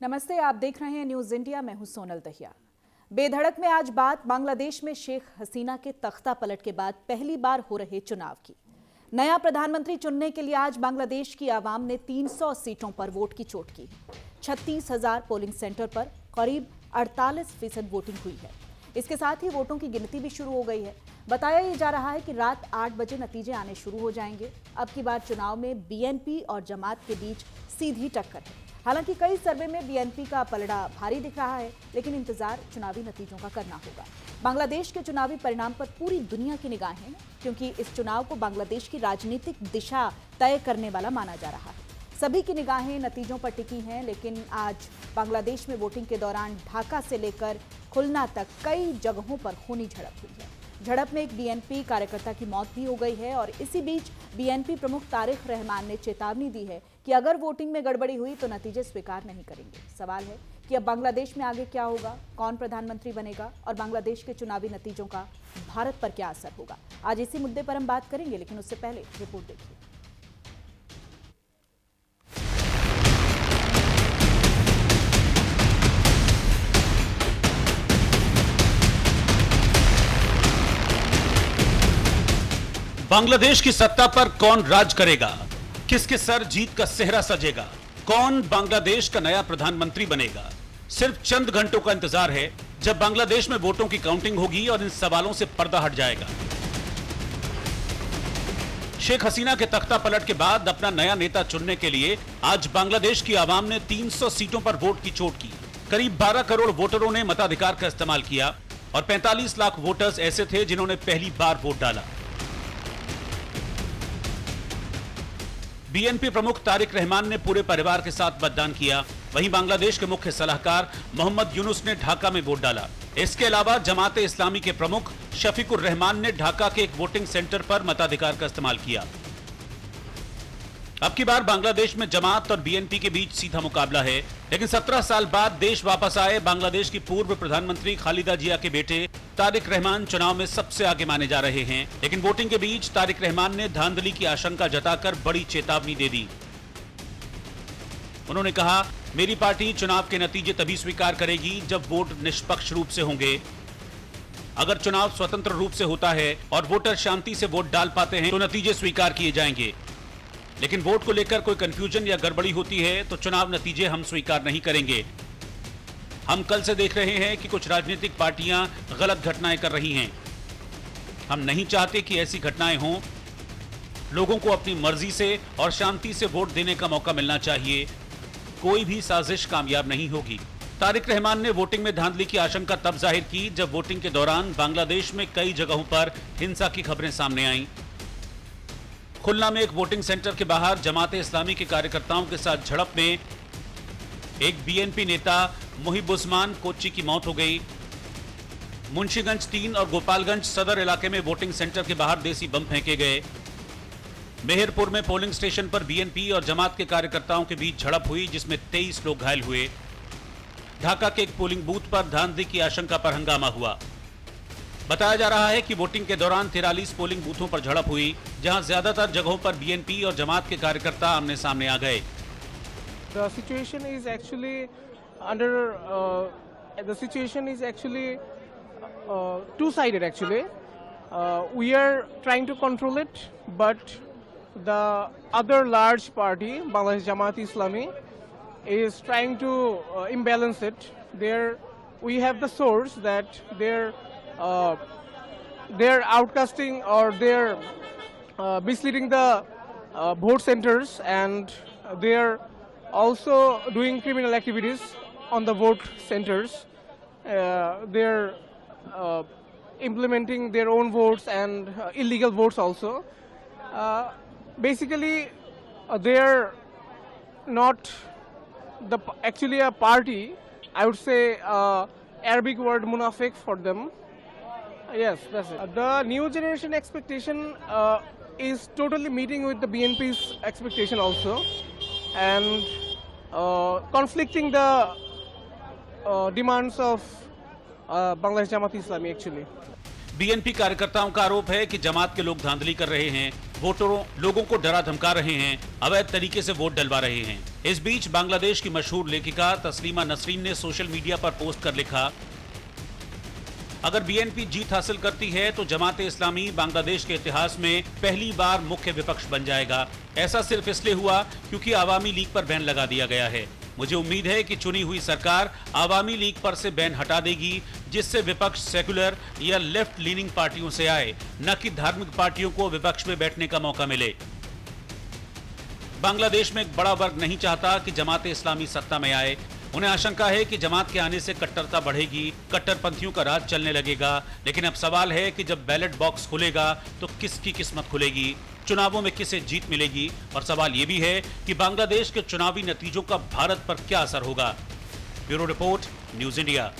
नमस्ते, आप देख रहे हैं न्यूज इंडिया। मैं हूं सोनल दहिया। बेधड़क में आज बात बांग्लादेश में शेख हसीना के तख्ता पलट के बाद पहली बार हो रहे चुनाव की। नया प्रधानमंत्री चुनने के लिए आज बांग्लादेश की आवाम ने 300 सीटों पर वोट की चोट की। 36,000 पोलिंग सेंटर पर करीब 48% वोटिंग हुई है। इसके साथ ही वोटों की गिनती भी शुरू हो गई है। बताया ये जा रहा है कि रात 8 बजे नतीजे आने शुरू हो जाएंगे। अब की बार चुनाव में बीएनपी और जमात के बीच सीधी टक्कर है। हालांकि कई सर्वे में बीएनपी का पलड़ा भारी दिख रहा है, लेकिन इंतजार चुनावी नतीजों का करना होगा। बांग्लादेश के चुनावी परिणाम पर पूरी दुनिया की निगाहें हैं, क्योंकि इस चुनाव को बांग्लादेश की राजनीतिक दिशा तय करने वाला माना जा रहा है। सभी की निगाहें नतीजों पर टिकी हैं, लेकिन आज बांग्लादेश में वोटिंग के दौरान ढाका से लेकर खुलना तक कई जगहों पर खूनी झड़प हुई है। झड़प में एक बीएनपी कार्यकर्ता की मौत भी हो गई है और इसी बीच बीएनपी प्रमुख तारिक रहमान ने चेतावनी दी है कि अगर वोटिंग में गड़बड़ी हुई तो नतीजे स्वीकार नहीं करेंगे। सवाल है कि अब बांग्लादेश में आगे क्या होगा, कौन प्रधानमंत्री बनेगा और बांग्लादेश के चुनावी नतीजों का भारत पर क्या असर होगा। आज इसी मुद्दे पर हम बात करेंगे, लेकिन उससे पहले रिपोर्ट देखिए। बांग्लादेश की सत्ता पर कौन राज करेगा, किसके सर जीत का सेहरा सजेगा, कौन बांग्लादेश का नया प्रधानमंत्री बनेगा। सिर्फ चंद घंटों का इंतजार है जब बांग्लादेश में वोटों की काउंटिंग होगी और इन सवालों से पर्दा हट जाएगा। शेख हसीना के तख्ता पलट के बाद अपना नया नेता चुनने के लिए आज बांग्लादेश की आवाम ने 300 सीटों पर वोट की चोट की। करीब 12 करोड़ वोटरों ने मताधिकार का इस्तेमाल किया और 45 लाख वोटर्स ऐसे थे जिन्होंने पहली बार वोट डाला। बीएनपी प्रमुख तारिक रहमान ने पूरे परिवार के साथ मतदान किया। वहीं बांग्लादेश के मुख्य सलाहकार मोहम्मद यूनुस ने ढाका में वोट डाला। इसके अलावा जमाते इस्लामी के प्रमुख शफीकुर रहमान ने ढाका के एक वोटिंग सेंटर पर मताधिकार का इस्तेमाल किया। अब की बार बांग्लादेश में जमात और बीएनपी के बीच सीधा मुकाबला है, लेकिन 17 साल बाद देश वापस आए बांग्लादेश की पूर्व प्रधानमंत्री खालिदा जिया के बेटे तारिक रहमान चुनाव में सबसे आगे माने जा रहे हैं। लेकिन वोटिंग के बीच तारिक रहमान ने धांधली की आशंका जताकर बड़ी चेतावनी दे दी। उन्होंने कहा, मेरी पार्टी चुनाव के नतीजे तभी स्वीकार करेगी जब वोट निष्पक्ष रूप से होंगे। अगर चुनाव स्वतंत्र रूप से होता है और वोटर शांति से वोट डाल पाते हैं तो नतीजे स्वीकार किए जाएंगे, लेकिन वोट को लेकर कोई कंफ्यूजन या गड़बड़ी होती है तो चुनाव नतीजे हम स्वीकार नहीं करेंगे। हम कल से देख रहे हैं कि कुछ राजनीतिक पार्टियां गलत घटनाएं कर रही हैं। हम नहीं चाहते कि ऐसी घटनाएं हों। लोगों को अपनी मर्जी से और शांति से वोट देने का मौका मिलना चाहिए। कोई भी साजिश कामयाब नहीं होगी। तारिक रहमान ने वोटिंग में धांधली की आशंका तब जाहिर की जब वोटिंग के दौरान बांग्लादेश में कई जगहों पर हिंसा की खबरें सामने आईं। खुलना में एक वोटिंग सेंटर के बाहर जमाते इस्लामी के कार्यकर्ताओं के साथ झड़प में एक बीएनपी नेता मुहिबुस्मान कोच्ची की मौत हो गई। मुंशीगंज 3 और गोपालगंज सदर इलाके में वोटिंग सेंटर के बाहर देसी बम फेंके गए। मेहरपुर में पोलिंग स्टेशन पर बीएनपी और जमात के कार्यकर्ताओं के बीच झड़प हुई, जिसमें 23 लोग घायल हुए। ढाका के एक पोलिंग बूथ पर धांधली की आशंका पर हंगामा हुआ। बताया जा रहा है कि वोटिंग के दौरान 43 पोलिंग बूथों पर झड़प हुई, जहां ज्यादातर जगहों पर बीएनपी और जमात के कार्यकर्ता आमने सामने आ गए। The situation is actually two-sided actually. We are trying to control it, but the other large party, Bangladesh Jamaat-e-Islami, is trying to imbalance it. There we have the source that they're outcasting or they're misleading the vote centers, and they're also doing criminal activities on the vote centers. They're implementing their own votes and illegal votes also. Basically, they're not actually a party. I would say Arabic word munafiq for them. Yes, that's it. The new generation expectation is totally meeting with the BNP's expectation also, and conflicting the demands of Bangladesh Jamaat-e-Islami actually. BNP कार्यकर्ताओं का आरोप है कि जमात के लोग धांधली कर रहे हैं, लोगों को डरा धमका रहे हैं, अवैध तरीके से वोट डलवा रहे हैं। इस बीच बांग्लादेश की मशहूर लेखिका तस्लीमा नसरीन ने सोशल मीडिया पर पोस्ट कर लिखा, अगर बीएनपी जीत हासिल करती है तो जमाते इस्लामी बांग्लादेश के इतिहास में पहली बार मुख्य विपक्ष बन जाएगा। ऐसा सिर्फ इसलिए हुआ क्योंकि आवामी लीग पर बैन लगा दिया गया है। मुझे उम्मीद है कि चुनी हुई सरकार आवामी लीग पर से बैन हटा देगी, जिससे विपक्ष सेकुलर या लेफ्ट लीनिंग पार्टियों से आए, न कि धार्मिक पार्टियों को विपक्ष में बैठने का मौका मिले। बांग्लादेश में एक बड़ा वर्ग नहीं चाहता कि जमाते इस्लामी सत्ता में आए। उन्हें आशंका है कि जमात के आने से कट्टरता बढ़ेगी, कट्टरपंथियों का राज चलने लगेगा। लेकिन अब सवाल है कि जब बैलेट बॉक्स खुलेगा तो किसकी किस्मत खुलेगी, चुनावों में किसे जीत मिलेगी। और सवाल यह भी है कि बांग्लादेश के चुनावी नतीजों का भारत पर क्या असर होगा। Bureau report, news India.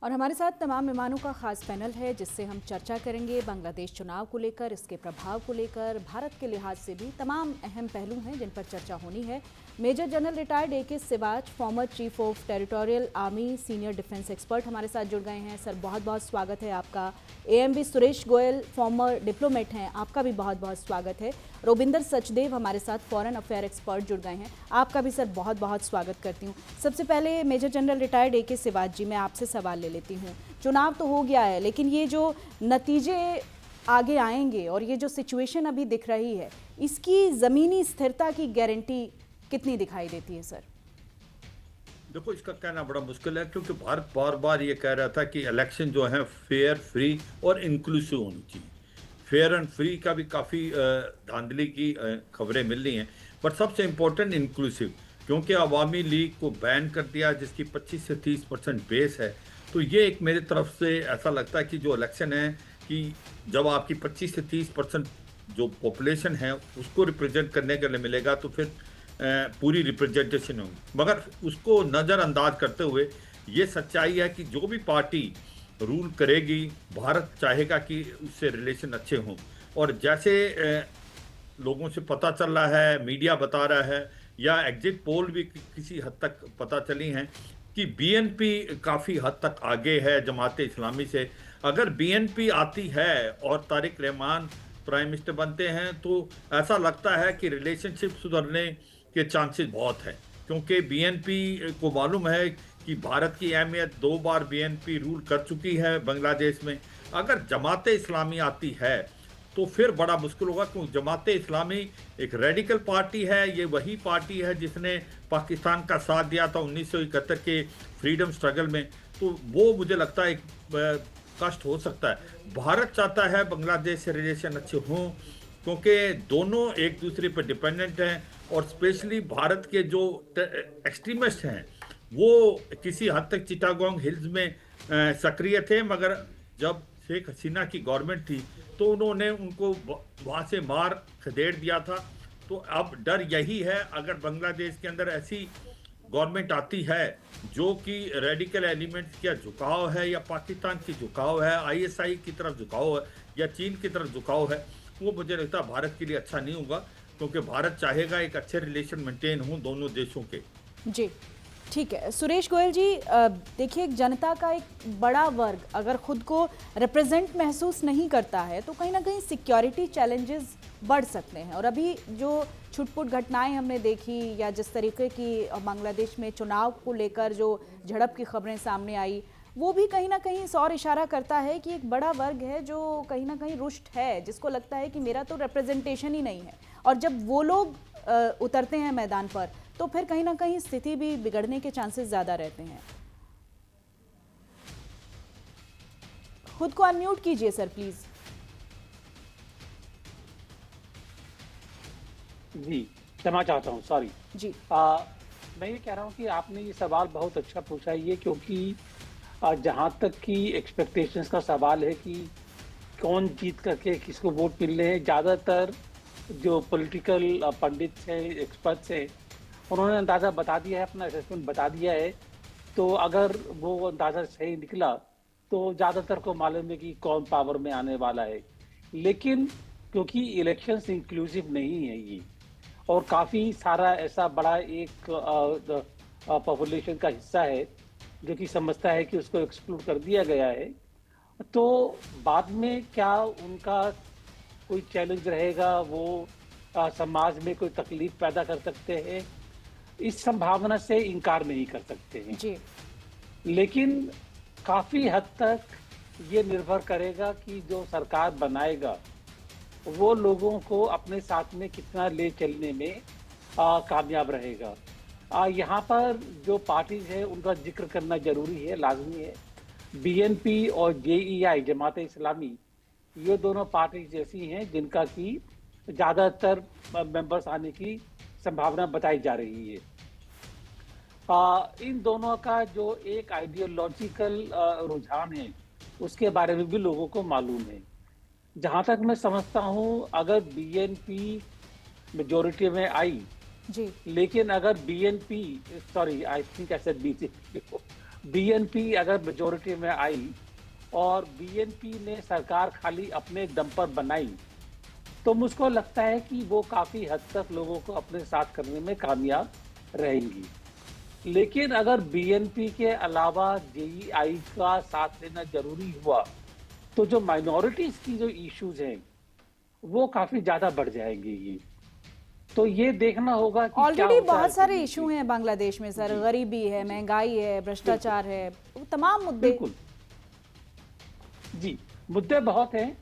और हमारे साथ तमाम मेहमानों का खास पैनल है जिससे हम चर्चा करेंगे बांग्लादेश चुनाव को लेकर, इसके प्रभाव को लेकर, भारत के लिहाज से भी तमाम अहम पहलू हैं जिन पर चर्चा होनी है। मेजर जनरल रिटायर्ड ए के Siwach, former chief of territorial army, senior defence expert हमारे साथ जुड़ गए हैं। सर बहुत बहुत स्वागत है आपका। AMB Suresh Goyal, farmer diplomat हैं, आपका भी बहुत बहुत स्वागत है। रोबिंदर सचदेव हमारे साथ फॉरेन अफेयर एक्सपर्ट जुड़ गए हैं, आपका भी सर बहुत बहुत स्वागत करती हूँ। सबसे पहले मेजर जनरल रिटायर्ड ए के सिवाच जी, मैं आपसे सवाल ले लेती हूँ। चुनाव तो हो गया है, लेकिन ये जो नतीजे आगे आएंगे और ये जो सिचुएशन अभी दिख रही है, इसकी ज़मीनी स्थिरता की गारंटी कितनी दिखाई देती है सर? देखो, इसका कहना बड़ा मुश्किल है क्योंकि भारत बार बार ये कह रहा था कि इलेक्शन जो है फेयर, फ्री और इंक्लूसिव होनी चाहिए। फेयर एंड फ्री का भी काफ़ी धांधली की खबरें मिल रही हैं, पर सबसे इम्पोर्टेंट इंक्लूसिव, क्योंकि अवामी लीग को बैन कर दिया जिसकी 25 से 30% बेस है। तो ये एक मेरी तरफ से ऐसा लगता है कि जो इलेक्शन है कि जब आपकी 25 से 30% जो पॉपुलेशन है उसको रिप्रेजेंट करने के लिए मिलेगा तो फिर पूरी रिप्रेजेंटेशन होगी। मगर उसको नज़रअंदाज करते हुए ये सच्चाई है कि जो भी पार्टी रूल करेगी, भारत चाहेगा कि उससे रिलेशन अच्छे हों। और जैसे लोगों से पता चल रहा है, मीडिया बता रहा है, या एग्जिट पोल भी किसी हद तक पता चली हैं कि बीएनपी काफ़ी हद तक आगे है जमात इस्लामी से। अगर बीएनपी आती है और तारिक रहमान प्राइम मिनिस्टर बनते हैं तो ऐसा लगता है कि रिलेशनशिप सुधरने के चांसेस बहुत हैं, क्योंकि बीएनपी को मालूम है कि भारत की अहमियत, 2 बार बीएनपी रूल कर चुकी है बांग्लादेश में। अगर जमात इस्लामी आती है तो फिर बड़ा मुश्किल होगा, क्योंकि जमात इस्लामी एक रेडिकल पार्टी है। ये वही पार्टी है जिसने पाकिस्तान का साथ दिया था 1971 के फ्रीडम स्ट्रगल में। तो वो मुझे लगता है एक कष्ट हो सकता है। भारत चाहता है बांग्लादेश से रिलेशन अच्छे हों, क्योंकि दोनों एक दूसरे पर डिपेंडेंट हैं। और स्पेशली भारत के जो एक्सट्रीमिस्ट हैं वो किसी हद तक चिटागोंग हिल्स में सक्रिय थे, मगर जब शेख हसीना की गवर्नमेंट थी तो उन्होंने उनको वहाँ से मार खदेड़ दिया था। तो अब डर यही है, अगर बांग्लादेश के अंदर ऐसी गवर्नमेंट आती है जो कि रेडिकल एलिमेंट्स का झुकाव है, या पाकिस्तान की झुकाव है, आईएसआई की तरफ झुकाव है, या चीन की तरफ झुकाव है, वो मुझे लगता है भारत के लिए अच्छा नहीं होगा, क्योंकि भारत चाहेगा एक अच्छे रिलेशन मेंटेन हों दोनों देशों के। जी ठीक है। सुरेश गोयल जी, देखिए, जनता का एक बड़ा वर्ग अगर खुद को रिप्रेजेंट महसूस नहीं करता है तो कहीं ना कहीं सिक्योरिटी चैलेंजेस बढ़ सकते हैं। और अभी जो छुटपुट घटनाएं हमने देखी, या जिस तरीके की बांग्लादेश में चुनाव को लेकर जो झड़प की खबरें सामने आई, वो भी कहीं ना कहीं इस और इशारा करता है कि एक बड़ा वर्ग है जो कहीं ना कहीं रुष्ट है, जिसको लगता है कि मेरा तो रिप्रेजेंटेशन ही नहीं है। और जब वो लोग उतरते हैं मैदान पर तो फिर कहीं ना कहीं स्थिति भी बिगड़ने के चांसेस ज़्यादा रहते हैं। खुद को अनम्यूट कीजिए सर प्लीज़। जी, क्षमा चाहता हूँ, सॉरी जी। मैं ये कह रहा हूँ कि आपने ये सवाल बहुत अच्छा पूछा है, क्योंकि जहाँ तक कि एक्सपेक्टेशंस का सवाल है कि कौन जीत करके किसको वोट मिल रहे हैं, ज़्यादातर जो पॉलिटिकल पंडित हैं, एक्सपर्ट्स हैं, उन्होंने अंदाज़ा बता दिया है, अपना असेसमेंट बता दिया है। तो अगर वो अंदाज़ा सही निकला तो ज़्यादातर को मालूम है कि कौन पावर में आने वाला है। लेकिन क्योंकि इलेक्शंस इंक्लूसिव नहीं है ये, और काफ़ी सारा ऐसा बड़ा एक पॉपुलेशन का हिस्सा है जो कि समझता है कि उसको एक्सक्लूड कर दिया गया है, तो बाद में क्या उनका कोई चैलेंज रहेगा, वो समाज में कोई तकलीफ पैदा कर सकते हैं, इस संभावना से इनकार नहीं कर सकते हैं। जी। लेकिन काफी हद तक ये निर्भर करेगा कि जो सरकार बनाएगा वो लोगों को अपने साथ में कितना ले चलने में कामयाब रहेगा। यहाँ पर जो पार्टीज है उनका जिक्र करना जरूरी है, लाजमी है। बीएनपी और जेईआई, जमात इस्लामी, ये दोनों पार्टीज ऐसी हैं जिनका की ज्यादातर मेंबर्स आने की संभावना बताई जा रही है। इन दोनों का जो एक आइडियोलॉजिकल रुझान है उसके बारे में भी लोगों को मालूम है। जहां तक मैं समझता हूं, अगर बीएनपी मेजोरिटी में आई, जी। लेकिन अगर BNP, sorry I think I said BJP, BNP अगर मेजोरिटी में आई और बीएनपी ने सरकार खाली अपने दम पर बनाई, तो मुझको लगता है कि वो काफी हद तक लोगों को अपने साथ करने में कामयाब रहेंगी। लेकिन अगर बीएनपी के अलावा जेईआई का साथ लेना जरूरी हुआ, तो जो माइनॉरिटीज की जो इश्यूज हैं वो काफी ज्यादा बढ़ जाएंगे। ये तो ये देखना होगा कि क्या ऑलरेडी होता है बहुत सारे अल्टीमेटली। इशू हैं बांग्लादेश में सर, गरीबी है, महंगाई है, भ्रष्टाचार है, वो तमाम मुद्दे। बिल्कुल जी, मुद्दे बहुत हैं,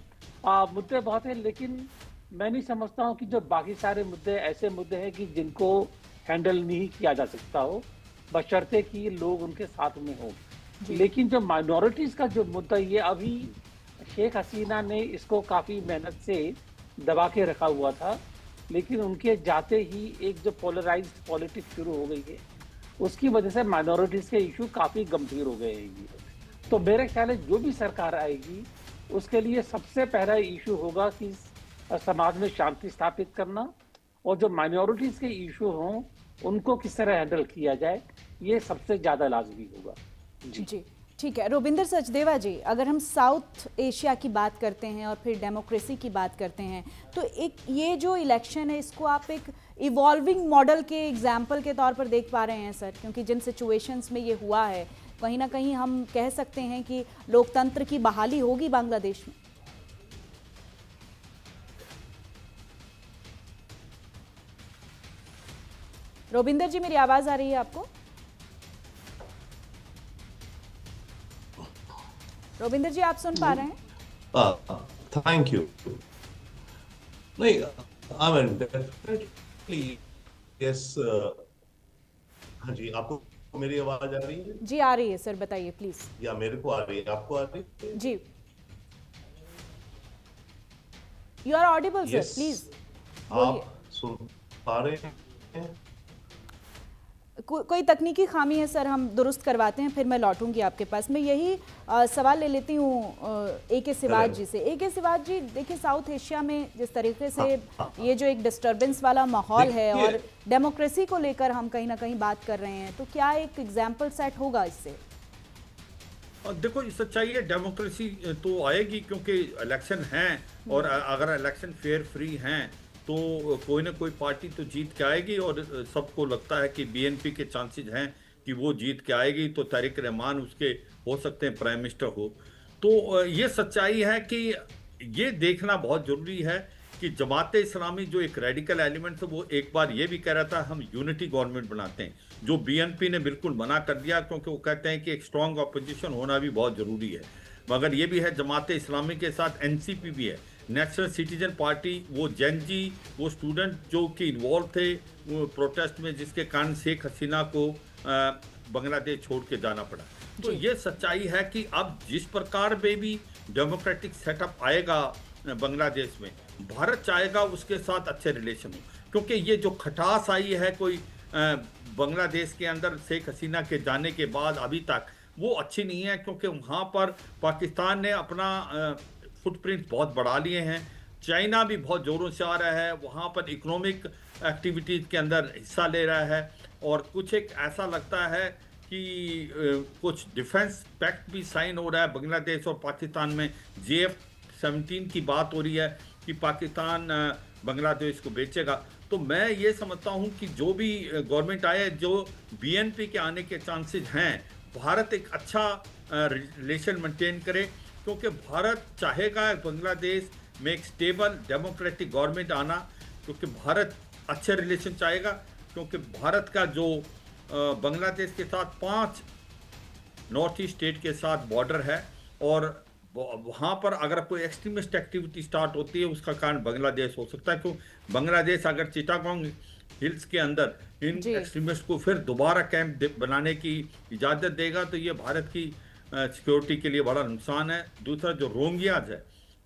मुद्दे बहुत हैं, लेकिन मैं नहीं समझता हूँ कि जो बाकी सारे मुद्दे ऐसे मुद्दे हैं कि जिनको हैंडल नहीं किया जा सकता हो, बशर्ते कि लोग उनके साथ में हो। लेकिन जो माइनॉरिटीज का जो मुद्दा, ये अभी शेख हसीना ने इसको काफी मेहनत से दबा के रखा हुआ था, लेकिन उनके जाते ही एक जो पोलराइज्ड पॉलिटिक्स शुरू हो गई है, उसकी वजह से माइनॉरिटीज के इशू काफी गंभीर हो गए हैं। तो मेरे ख्याल है जो भी सरकार आएगी उसके लिए सबसे पहला इशू होगा कि समाज में शांति स्थापित करना, और जो माइनॉरिटीज के इशू हों उनको किस तरह हैंडल किया जाए, ये सबसे ज्यादा लाजमी होगा। जी, ठीक है। रोबिंदर सचदेवा जी, अगर हम साउथ एशिया की बात करते हैं और फिर डेमोक्रेसी की बात करते हैं, तो एक ये जो इलेक्शन है इसको आप एक इवॉल्विंग मॉडल के एग्जाम्पल के तौर पर देख पा रहे हैं सर? क्योंकि जिन सिचुएशंस में ये हुआ है, कहीं ना कहीं हम कह सकते हैं कि लोकतंत्र की बहाली होगी बांग्लादेश में। रोबिंदर जी, मेरी आवाज आ रही है आपको? रोबिंदर जी, आप सुन पा रहे हैं? Thank you. नहीं, आई मीन डेफिनेटली यस। हाँ जी, आपको मेरी आवाज आ रही है? जी आ रही है सर, बताइए प्लीज। या मेरे को आ रही है, आपको आ रही है? जी, you are audible sir, Yes. Please आप सुन पा रहे हैं? कोई तकनीकी खामी है सर, हम दुरुस्त करवाते हैं, फिर मैं लौटूंगी आपके पास। मैं यही सवाल ले लेती हूँ ए.के. सिवाज जी से। ए.के. सिवाज जी, देखिए साउथ एशिया में जिस तरीके से ये जो एक डिस्टरबेंस वाला माहौल है और डेमोक्रेसी को लेकर हम कहीं ना कहीं बात कर रहे हैं, तो क्या एक एग्जाम्पल सेट होगा इससे? देखो, सच्चाई है, डेमोक्रेसी तो आएगी क्योंकि इलेक्शन हैं, और अगर इलेक्शन फेयर फ्री हैं तो कोई ना कोई पार्टी तो जीत के आएगी, और सबको लगता है कि बीएनपी के चांसेस हैं कि वो जीत के आएगी, तो तारिक रहमान उसके हो सकते हैं प्राइम मिनिस्टर हो। तो ये सच्चाई है कि ये देखना बहुत ज़रूरी है कि जमात इस्लामी जो एक रेडिकल एलिमेंट है, वो एक बार ये भी कह रहा था हम यूनिटी गवर्नमेंट बनाते हैं, जो बीएनपी ने बिल्कुल मना कर दिया, क्योंकि वो कहते हैं कि एक स्ट्रॉन्ग अपोजिशन होना भी बहुत ज़रूरी है। मगर ये भी है, जमात इस्लामी के साथ एनसीपी भी है, नेशनल सिटीजन पार्टी, वो जैन जी, वो स्टूडेंट जो कि इन्वॉल्व थे वो प्रोटेस्ट में, जिसके कारण शेख हसीना को बांग्लादेश छोड़ के जाना पड़ा। तो ये सच्चाई है कि अब जिस प्रकार में भी डेमोक्रेटिक सेटअप आएगा बांग्लादेश में, भारत चाहेगा उसके साथ अच्छे रिलेशन हो, क्योंकि ये जो खटास आई है कोई बांग्लादेश के अंदर शेख हसीना के जाने के बाद अभी तक, वो अच्छी नहीं है, क्योंकि वहाँ पर पाकिस्तान ने अपना फुटप्रिंट बहुत बढ़ा लिए हैं। चाइना भी बहुत ज़ोरों से आ रहा है, वहाँ पर इकोनॉमिक एक्टिविटीज़ के अंदर हिस्सा ले रहा है, और कुछ एक ऐसा लगता है कि कुछ डिफेंस पैक्ट भी साइन हो रहा है बांग्लादेश और पाकिस्तान में। JF-17 की बात हो रही है कि पाकिस्तान बांग्लादेश को बेचेगा। तो मैं ये समझता हूँ कि जो भी गवर्नमेंट आए, जो बीएनपी के आने के चांसेस हैं, भारत एक अच्छा रिलेशन मेंटेन करे, क्योंकि भारत चाहेगा बांग्लादेश में एक स्टेबल डेमोक्रेटिक गवर्नमेंट आना, क्योंकि भारत अच्छे रिलेशन चाहेगा, क्योंकि भारत का जो बांग्लादेश के साथ 5 नॉर्थ ईस्ट स्टेट के साथ बॉर्डर है, और वहाँ पर अगर कोई एक्सट्रीमिस्ट एक्टिविटी स्टार्ट होती है उसका कारण बांग्लादेश हो सकता है। क्यों बांग्लादेश अगर चिटागोंग हिल्स के अंदर इन जी। एक्सट्रीमिस्ट को फिर दोबारा कैंप बनाने की इजाज़त देगा तो ये भारत की सिक्योरिटी के लिए बड़ा नुकसान है। दूसरा जो रोहिंग्याज है,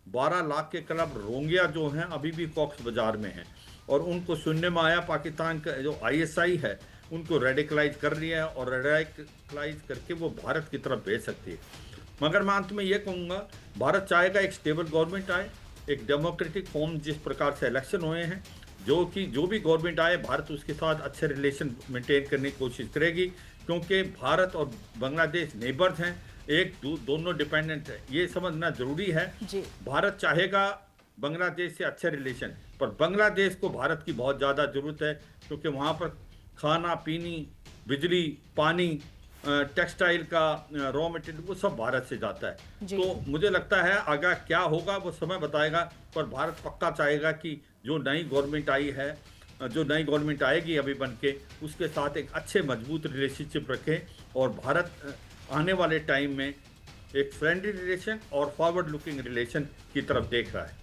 12 लाख के करीब रोहिंग्या जो हैं अभी भी कॉक्स बाजार में हैं, और उनको सुनने में आया पाकिस्तान का जो ISI है उनको रेडिकलाइज कर रही है, और रेडिकलाइज करके वो भारत की तरफ भेज सकती है। मगर मैं अंत में ये कहूँगा, भारत चाहेगा एक स्टेबल गवर्नमेंट आए, एक डेमोक्रेटिक फॉर्म, जिस प्रकार से इलेक्शन हुए हैं, जो भी गवर्नमेंट आए भारत उसके साथ अच्छे रिलेशन मेंटेन करने की कोशिश करेगी, क्योंकि भारत और बांग्लादेश नेबर्स हैं, दोनों डिपेंडेंट है, ये समझना जरूरी है। जी। भारत चाहेगा बांग्लादेश से अच्छे रिलेशन, पर बांग्लादेश को भारत की बहुत ज़्यादा ज़रूरत है, क्योंकि वहाँ पर खाना पीनी, बिजली, पानी, टेक्सटाइल का रॉ मटेरियल वो सब भारत से जाता है। जी। तो मुझे लगता है आगे क्या होगा वो समय बताएगा, पर भारत पक्का चाहेगा कि जो नई गवर्नमेंट आई है, जो नई गवर्नमेंट आएगी अभी बन के, उसके साथ एक अच्छे मजबूत रिलेशनशिप रखें, और भारत आने वाले टाइम में एक फ्रेंडली रिलेशन और फॉरवर्ड लुकिंग रिलेशन की तरफ देख रहा है।